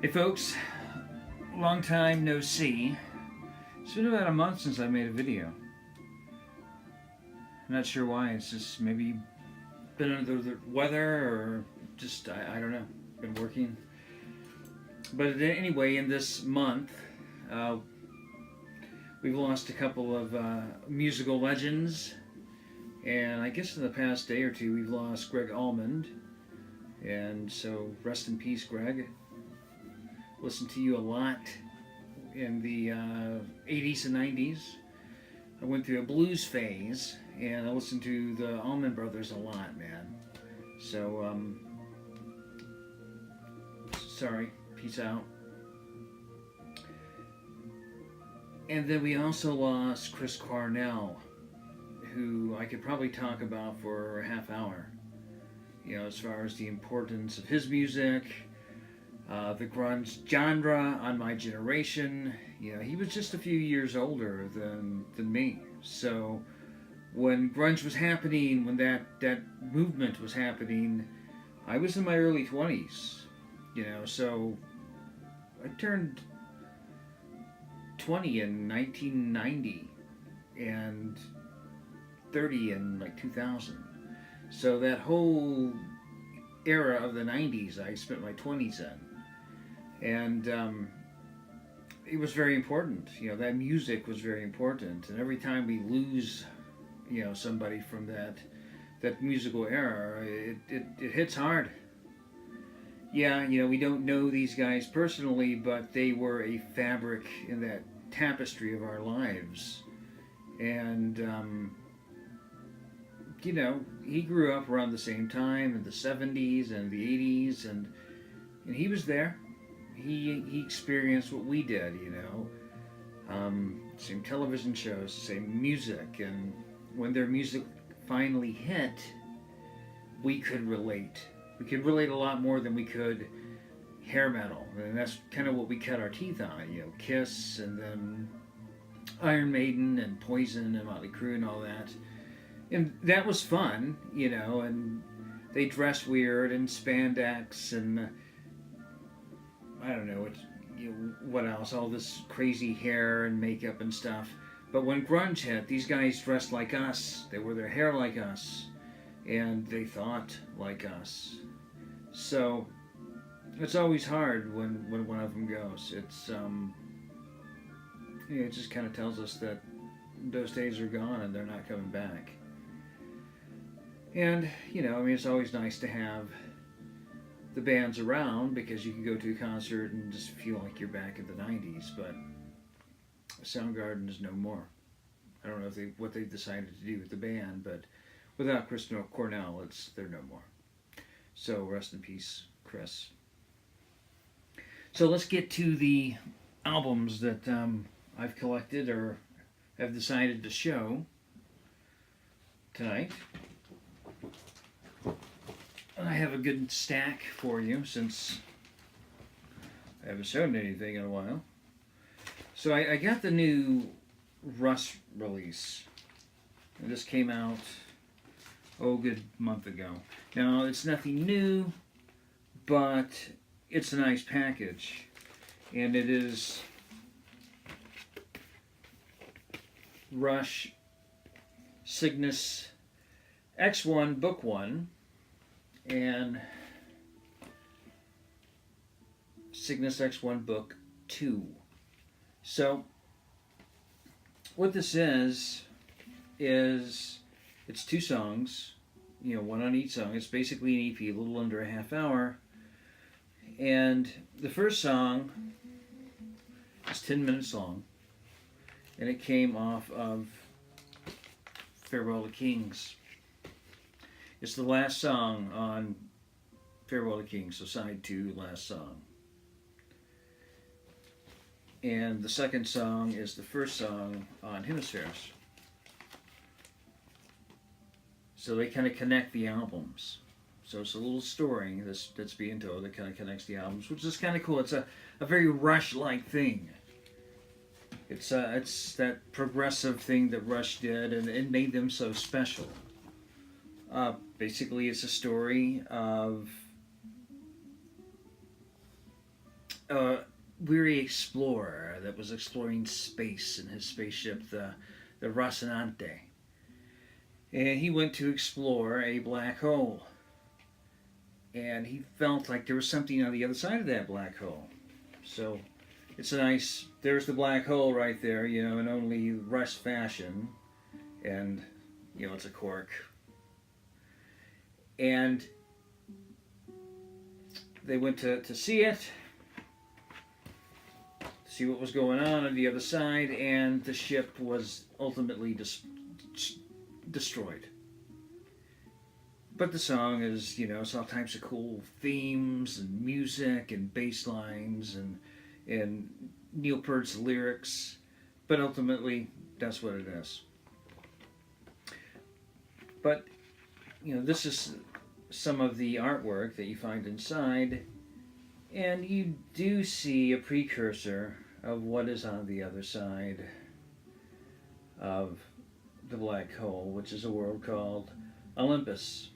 Hey folks, long time no see. It's been about a month since I made a video. I'm not sure why, it's just maybe been under the weather or just, I don't know, been working. But anyway, in this month, uh, we've lost a couple of musical legends. And I guess in the past day or two, we've lost Greg Almond. And so, rest in peace, Greg. Listened to you a lot in the 80s and 90s. I went through a blues phase, and I listened to the Allman Brothers a lot, man. So, sorry, peace out. And then we also lost Chris Cornell, who I could probably talk about for a half hour. You know, as far as the importance of his music, the grunge genre on my generation. You know, he was just a few years older than me. So when grunge was happening, when that movement was happening, I was in my early 20s. You know, so I turned 20 in 1990 and 30 in like 2000. So that whole era of the 90s I spent my 20s in. And it was very important. You know, that music was very important. And every time we lose, you know, somebody from that musical era, it hits hard. Yeah, you know, we don't know these guys personally, but they were a fabric in that tapestry of our lives. And, you know, he grew up around the same time in the 70s and the 80s, and he was there. He experienced what we did, you know. Same television shows, same music, and when their music finally hit, we could relate. We could relate a lot more than we could hair metal, and that's kind of what we cut our teeth on, you know, Kiss, and then Iron Maiden, and Poison, and Motley Crue, and all that. And that was fun, you know, and they dressed weird, and spandex, and I don't know, what else, all this crazy hair and makeup and stuff. But when grunge hit, these guys dressed like us. They wore their hair like us, and they thought like us. So it's always hard when one of them goes. It's it just kind of tells us that those days are gone and they're not coming back. And you know, I mean, it's always nice to have the bands around because you can go to a concert and just feel like you're back in the 90s, but Soundgarden is no more. I don't know what they've decided to do with the band, but without Chris Cornell, they're no more. So rest in peace, Chris. So let's get to the albums that I've collected or have decided to show tonight. I have a good stack for you since I haven't shown anything in a while. So I got the new Rush release. And this came out, a good month ago. Now, it's nothing new, but it's a nice package. And it is Rush Cygnus X1 Book 1 and Cygnus X1 Book 2. So, what this is it's two songs, you know, one on each song. It's basically an EP, a little under a half hour. And the first song is 10 minutes long, and it came off of Farewell to Kings. It's the last song on Farewell to Kings, so side 2, last song. And the second song is the first song on Hemispheres. So they kind of connect the albums. So it's a little story that's being told that kind of connects the albums, which is kind of cool. It's a very Rush-like thing. It's that progressive thing that Rush did, and it made them so special. Basically, it's a story of a weary explorer that was exploring space in his spaceship, the Rocinante. And he went to explore a black hole. And he felt like there was something on the other side of that black hole. So it's a nice, there's the black hole right there, in only Rush fashion. And, it's a cork. And they went to see it, see what was going on the other side, and the ship was ultimately destroyed. But the song is, it's all types of cool themes and music and bass lines and Neil Peart's lyrics. But ultimately, that's what it is. But, this is some of the artwork that you find inside. And you do see a precursor of what is on the other side of the black hole, which is a world called Olympus.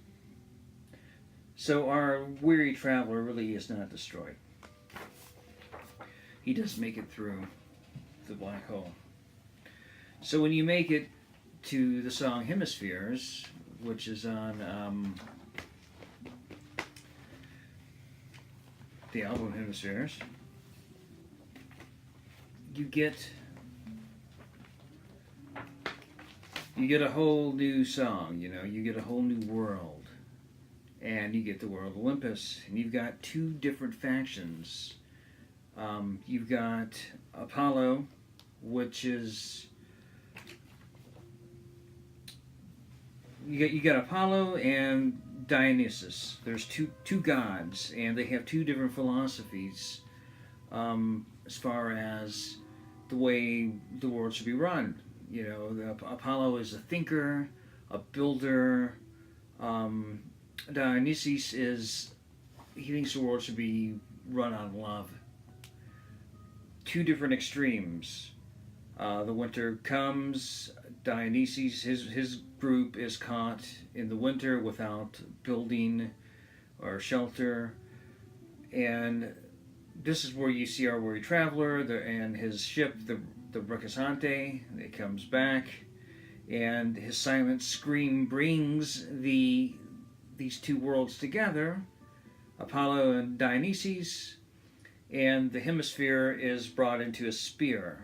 So our weary traveler really is not destroyed. He does make it through the black hole. So when you make it to the song Hemispheres, which is on the album Hemispheres, you get a whole new song, you get a whole new world. And you get the world Olympus, and you've got two different factions. You've got Apollo, which is you got Apollo and Dionysus. There's two gods, and they have two different philosophies as far as the way the world should be run. Apollo is a thinker, a builder. Dionysus he thinks the world should be run on love. Two different extremes. The winter comes, Dionysus, his group is caught in the winter without building or shelter. And this is where you see our weary traveler and his ship, the Rocinante. It comes back, and his silent scream brings these two worlds together, Apollo and Dionysus, and the hemisphere is brought into a sphere,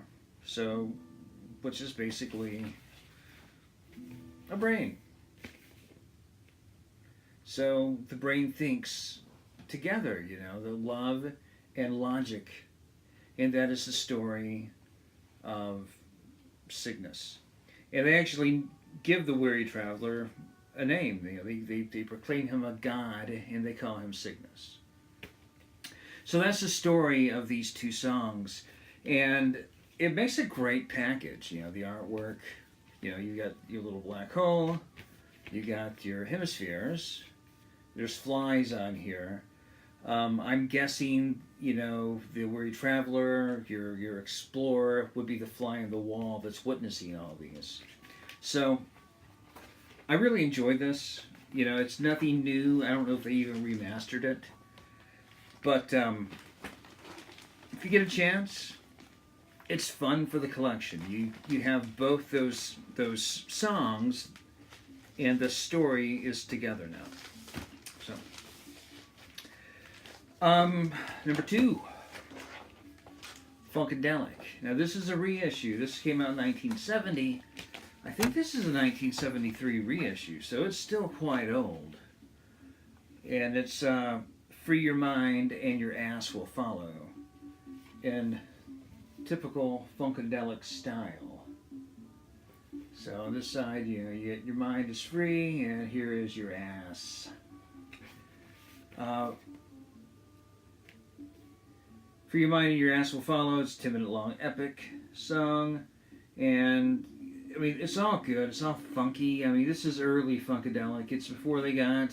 which is basically a brain. So the brain thinks together, the love and logic, and that is the story of Cygnus. And they actually give the weary traveler a name. They proclaim him a god, and they call him Cygnus. So that's the story of these two songs, and it makes a great package. The artwork. You got your little black hole, you got your hemispheres. There's flies on here. I'm guessing, the weary traveler, your explorer would be the fly on the wall that's witnessing all these. So I really enjoyed this. It's nothing new. I don't know if they even remastered it. But if you get a chance, it's fun for the collection. You have both those songs, and the story is together now. So, number 2, Funkadelic. Now this is a reissue. This came out in 1970. I think this is a 1973 reissue, so it's still quite old. And it's Free Your Mind and Your Ass Will Follow in typical Funkadelic style. So on this side, your mind is free, and here is your ass. Free Your Mind and Your Ass Will Follow. It's a 10-minute long epic song, and it's all good. It's all funky. This is early Funkadelic. It's before they got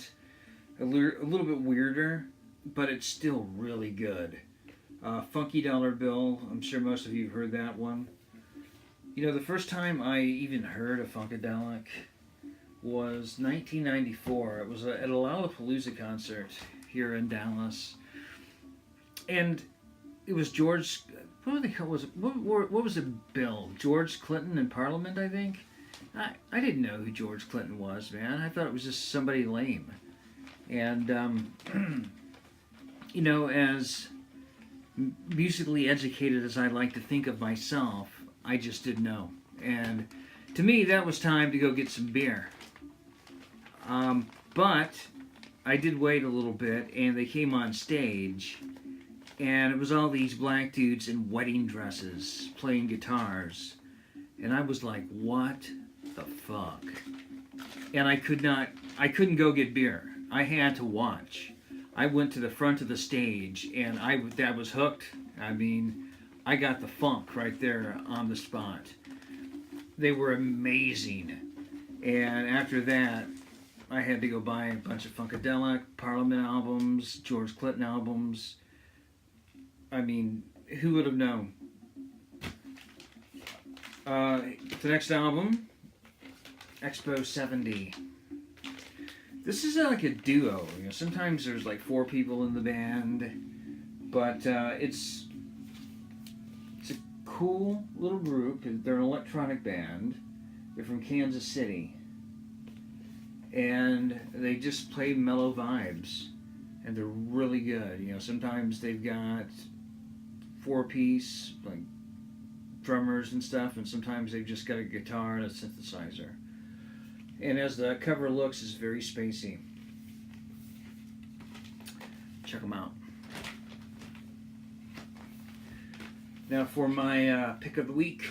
a little bit weirder, but it's still really good. Funky Dollar Bill. I'm sure most of you have heard that one. The first time I even heard of Funkadelic was 1994. It was at a Lollapalooza concert here in Dallas. And it was George. What the hell was it? What was it? Bill George Clinton in Parliament, I think. I didn't know who George Clinton was, man. I thought it was just somebody lame. And you know, as musically educated as I like to think of myself, I just didn't know. And to me, that was time to go get some beer. But I did wait a little bit, and they came on stage, and it was all these black dudes in wedding dresses playing guitars. And I was like, what the fuck? And I couldn't go get beer. I had to watch. I went to the front of the stage, and that was hooked. I mean, I got the funk right there on the spot. They were amazing. And after that, I had to go buy a bunch of Funkadelic, Parliament albums, George Clinton albums. I mean, who would have known? The next album, Expo 70. This is like a duo. You know, sometimes there's like 4 people in the band, but it's a cool little group. They're an electronic band. They're from Kansas City, and they just play mellow vibes, and they're really good. You know, sometimes they've got 4-piece like drummers and stuff, and sometimes they've just got a guitar and a synthesizer. And as the cover looks, it's very spacey. Check them out. Now for my pick of the week,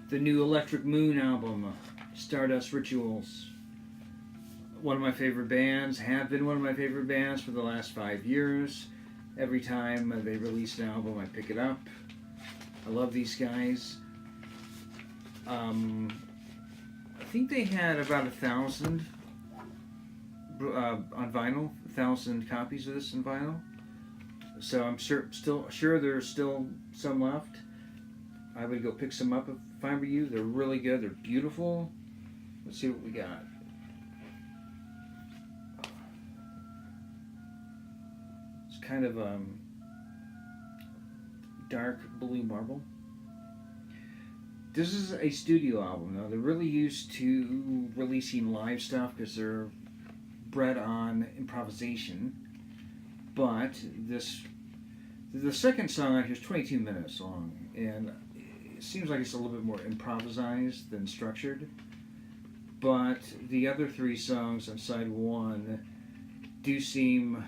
the new Electric Moon album, Stardust Rituals. One of my favorite bands, have been one of my favorite bands for the last 5 years. Every time they release an album, I pick it up. I love these guys. I think they had about 1,000 on vinyl, 1,000 copies of this on vinyl. So I'm sure there's still some left. I would go pick some up if I were you. They're really good. They're beautiful. Let's see what we got. It's kind of dark blue marble. This is a studio album. Now, they're really used to releasing live stuff because they're bred on improvisation. But the second song out here is 22 minutes long, and it seems like it's a little bit more improvised than structured. But the other 3 songs on side 1 do seem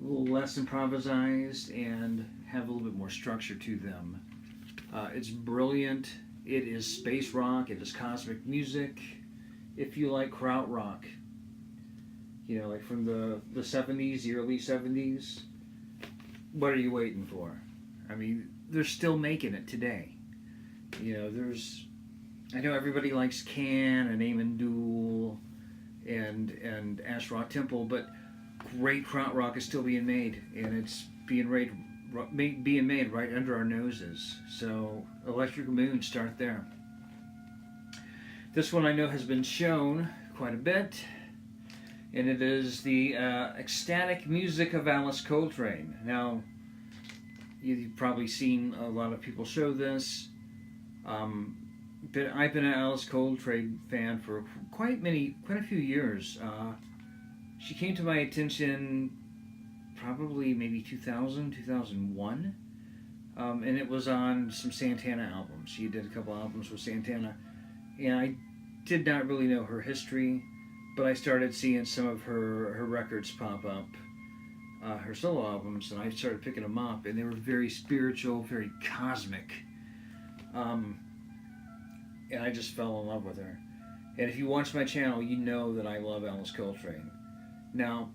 a little less improvised and have a little bit more structure to them. It's brilliant. It is space rock. It is cosmic music. If you like krautrock, you know, like from the 70s, the early 70s, what are you waiting for? I mean, they're still making it today. You know, I know everybody likes Can and Amon Düül and Ash Rock Temple, but great krautrock is still being made, and it's being made right under our noses. So Electric Moon, start there. This one I know has been shown quite a bit, and it is the Ecstatic Music of Alice Coltrane. Now, you've probably seen a lot of people show this. But I've been an Alice Coltrane fan for quite a few years. She came to my attention probably maybe 2000, 2001. And it was on some Santana albums. She did a couple albums with Santana. And I did not really know her history, but I started seeing some of her records pop up, her solo albums, and I started picking them up, and they were very spiritual, very cosmic. And I just fell in love with her. And if you watch my channel, you know that I love Alice Coltrane. Now,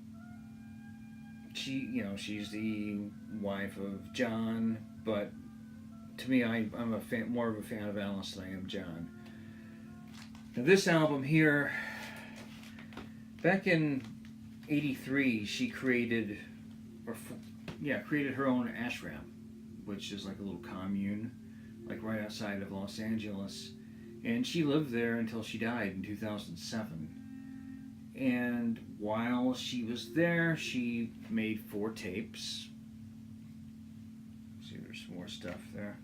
she's the wife of John, but to me, I'm more of a fan of Alice than I am John. Now, this album here, back in '83, she created her own ashram, which is like a little commune, like right outside of Los Angeles. And she lived there until she died in 2007. And while she was there, she made 4 tapes There's more stuff there.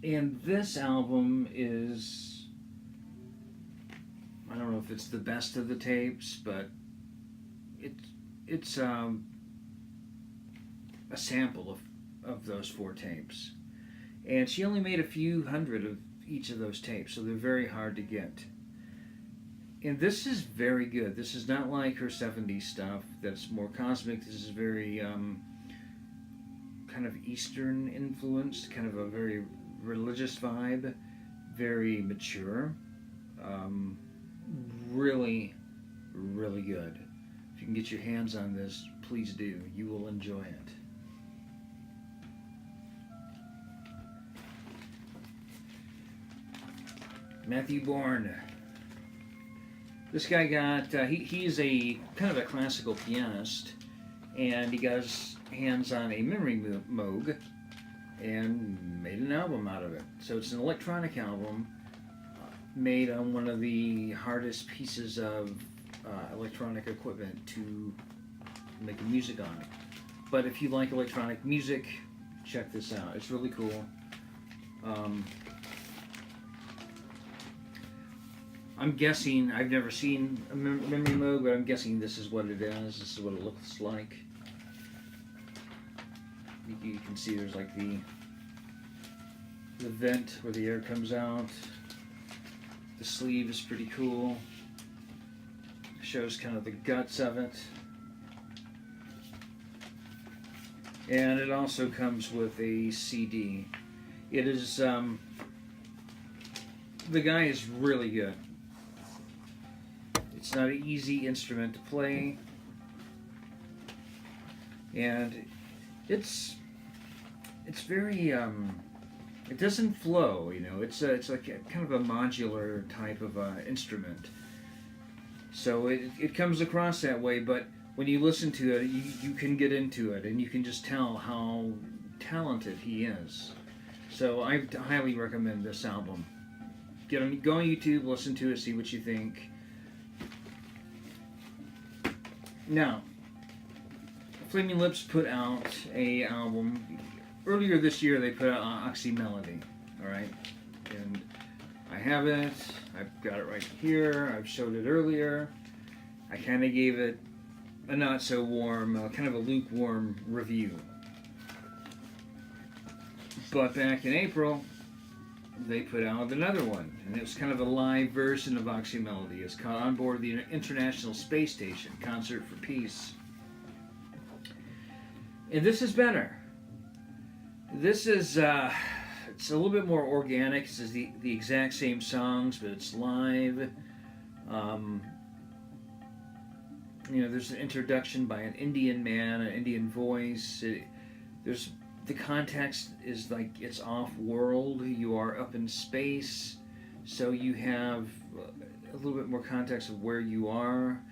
And this album is, I don't know if it's the best of the tapes, but it's a sample of those 4 tapes. And she only made a few hundred of each of those tapes, so they're very hard to get. And this is very good. This is not like her 70s stuff that's more cosmic. This is very kind of Eastern influenced, kind of a very religious vibe, very mature. Really, really good. If you can get your hands on this, please do. You will enjoy it. Matthew Bourne. This guy got, he's a kind of a classical pianist, and he got his hands on a memory Moog and made an album out of it. So it's an electronic album made on one of the hardest pieces of electronic equipment to make music on. But if you like electronic music, check this out. It's really cool. I'm guessing, I've never seen a memory Moog, but I'm guessing this is what it is. This is what it looks like. You can see there's like the vent where the air comes out. The sleeve is pretty cool. Shows kind of the guts of it. And it also comes with a CD. It is, the guy is really good. It's not an easy instrument to play. And it's very, it doesn't flow, you know. It's like a, kind of a modular type of instrument. So it comes across that way, but when you listen to it, you can get into it, and you can just tell how talented he is. So I highly recommend this album. Go on YouTube, listen to it, see what you think. Now, Flaming Lips put out a album earlier this year. They put out Oxymelody, all right, and I have it. I've got it right here. I've showed it earlier. I kind of gave it a not so warm, kind of a lukewarm review. But back in April, they put out another one, and it was kind of a live version of Oxymelody. It's called On Board the International Space Station, Concert for Peace. And this is better. This is, it's a little bit more organic. This is the exact same songs, but it's live. You know, there's an introduction by an Indian man, an Indian voice. The context is like it's off-world. You are up in space, so you have a little bit more context of where you are,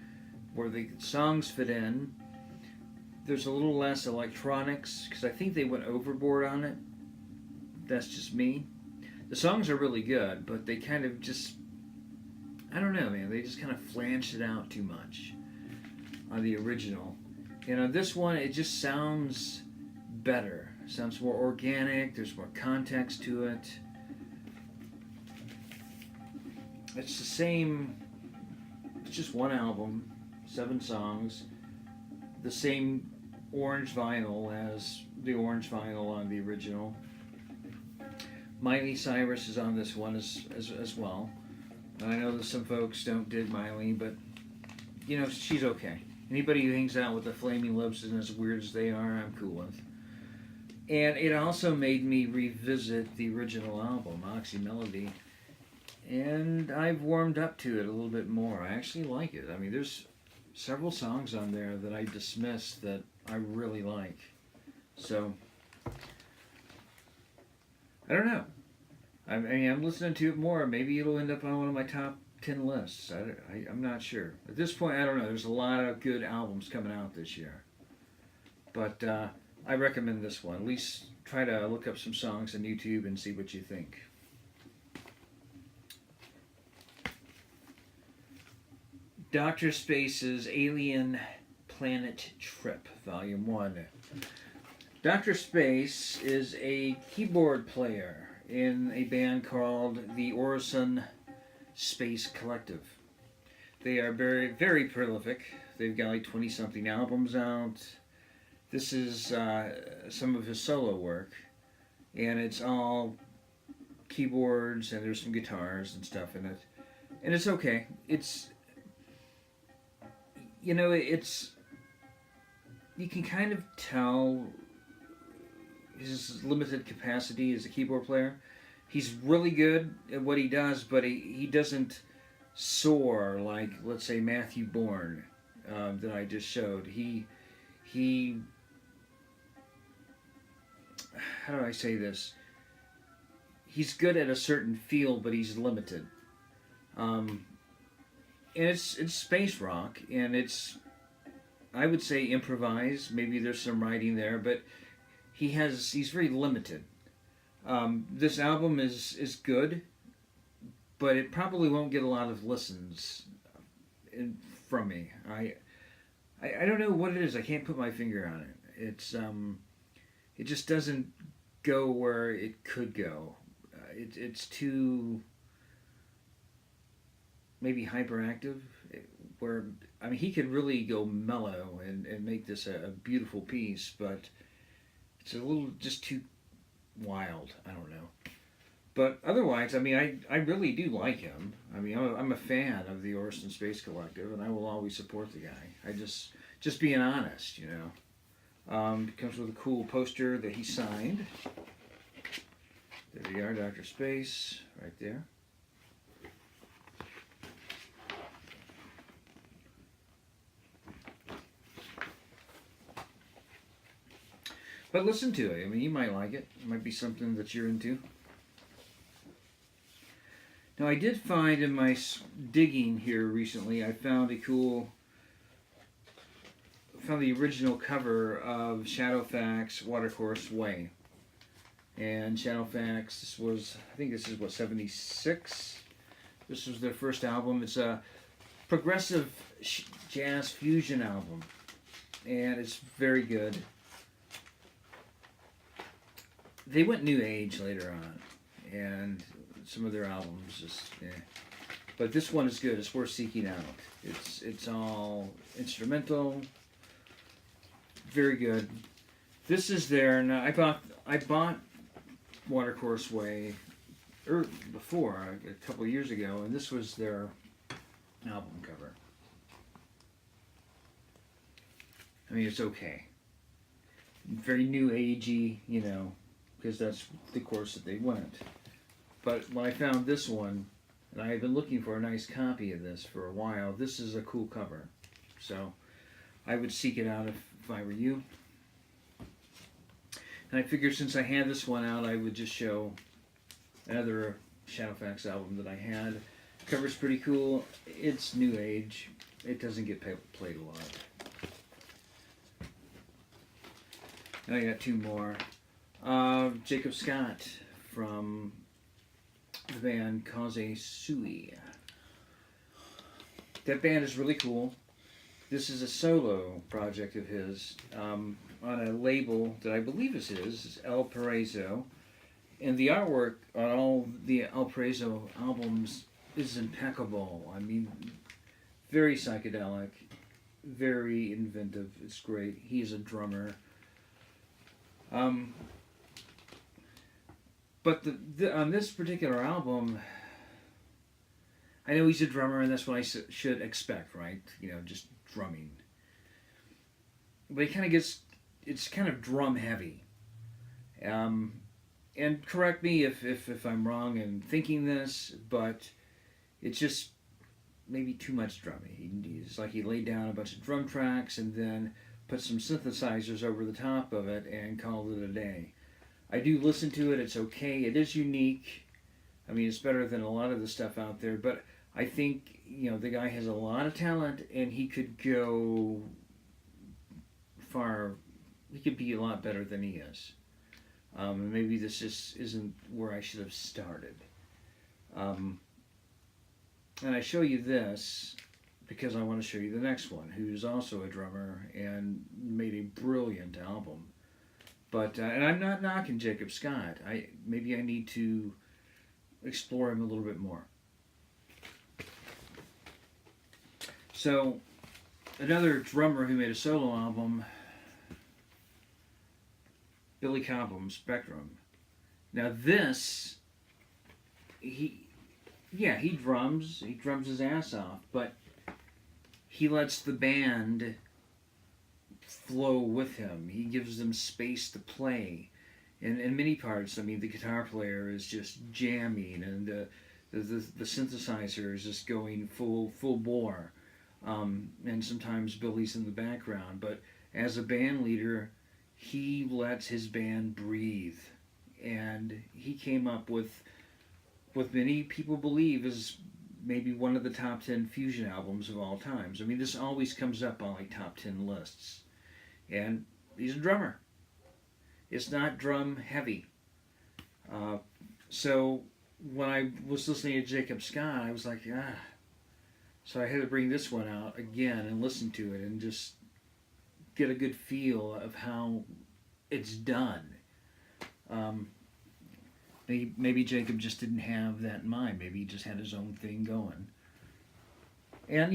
where the songs fit in. There's a little less electronics, because I think they went overboard on it. That's just me. The songs are really good, but they kind of just, I don't know, man. They just kind of flanched it out too much on the original. And on this one, it just sounds better. It sounds more organic. There's more context to it. It's the same, it's just one album, 7 songs. The same orange vinyl as the orange vinyl on the original. Miley Cyrus is on this one as well. And I know that some folks don't dig Miley, but you know, she's okay. Anybody who hangs out with the Flaming Lips and as weird as they are, I'm cool with. And it also made me revisit the original album, Oxymelody, and I've warmed up to it a little bit more. I actually like it. I mean, there's several songs on there that I dismissed that I really like. So, I don't know. I mean, I'm listening to it more. Maybe it'll end up on one of my top 10 lists. I'm not sure. At this point, I don't know. There's a lot of good albums coming out this year. But I recommend this one. At least try to look up some songs on YouTube and see what you think. Dr. Space's Alien Planet Trip, Volume 1. Dr. Space is a keyboard player in a band called the Orison Space Collective. They are very, very prolific. They've got like 20 something albums out. This is some of his solo work, and it's all keyboards, and there's some guitars and stuff in it. And it's okay. It's, it's, you can kind of tell his limited capacity as a keyboard player. He's really good at what he does, but he doesn't soar like, let's say, Matthew Bourne that I just showed. He how do I say this? He's good at a certain field, but he's limited. And it's space rock, and it's, I would say, improvised. Maybe there's some writing there, but he's very limited. This album is good, but it probably won't get a lot of listens from me. I don't know what it is. I can't put my finger on it. It just doesn't go where it could go. It's too maybe hyperactive. Where he could really go mellow and make this a beautiful piece, but it's a little just too wild. I don't know. But otherwise, I really do like him. I'm a fan of the Orison Space Collective, and I will always support the guy. I just being honest, It comes with a cool poster that he signed. There we are, Dr. Space, right there. But listen to it. You might like it. It might be something that you're into. Now, I did find in my digging here recently, I found the original cover of Shadowfax Watercourse Way. And Shadowfax, I think this is 76? This was their first album. It's a progressive jazz fusion album. And it's very good. They went new age later on. And some of their albums just, but this one is good. It's worth seeking out. It's all instrumental, very good. This is there. Now I bought Watercourse Way before a couple of years ago, and this was their album cover. It's okay. Very new agey, because that's the course that they went. But when I found this one, and I had been looking for a nice copy of this for a while, this is a cool cover. So I would seek it out if I were you. And I figured since I had this one out, I would just show another Shadowfax album that I had. The cover's pretty cool. It's new age. It doesn't get played a lot. And I got two more. Jacob Scott from the band Cause Sui. That band is really cool. This is a solo project of his on a label that I believe is his. It's El Paraiso. And the artwork on all the El Paraiso albums is impeccable. Very psychedelic, very inventive. It's great. He is a drummer. But on this particular album, I know he's a drummer, and that's what I should expect, right? Just drumming. But it's kind of drum heavy. And correct me if I'm wrong in thinking this, but it's just maybe too much drumming. It's like he laid down a bunch of drum tracks and then put some synthesizers over the top of it and called it a day. I do listen to it. It's okay. It is unique. It's better than a lot of the stuff out there. But I think, the guy has a lot of talent, and he could go far. He could be a lot better than he is. Maybe this just isn't where I should have started. And I show you this because I want to show you the next one, who's also a drummer and made a brilliant album. But and I'm not knocking Jacob Scott. Maybe I need to explore him a little bit more. So another drummer who made a solo album, Billy Cobham, Spectrum. Now this, he drums his ass off, but he lets the band flow with him. He gives them space to play. And in many parts, I mean, the guitar player is just jamming, and the synthesizer is just going full bore. And sometimes Billy's in the background. But as a band leader, he lets his band breathe. And he came up with what many people believe is maybe one of the top 10 fusion albums of all times. I mean, this always comes up on like top 10 lists. And he's a drummer. It's not drum heavy. So when I was listening to Jacob Scott, I was like, ah. So I had to bring this one out again and listen to it and just get a good feel of how it's done. Maybe Jacob just didn't have that in mind. Maybe he just had his own thing going. And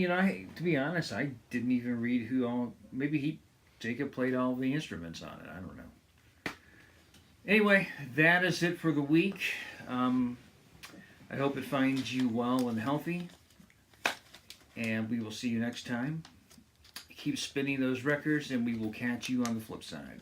to be honest, I didn't even read who all. Maybe Jacob played all the instruments on it. I don't know. Anyway, that is it for the week. I hope it finds you well and healthy. And we will see you next time. Keep spinning those records, and we will catch you on the flip side.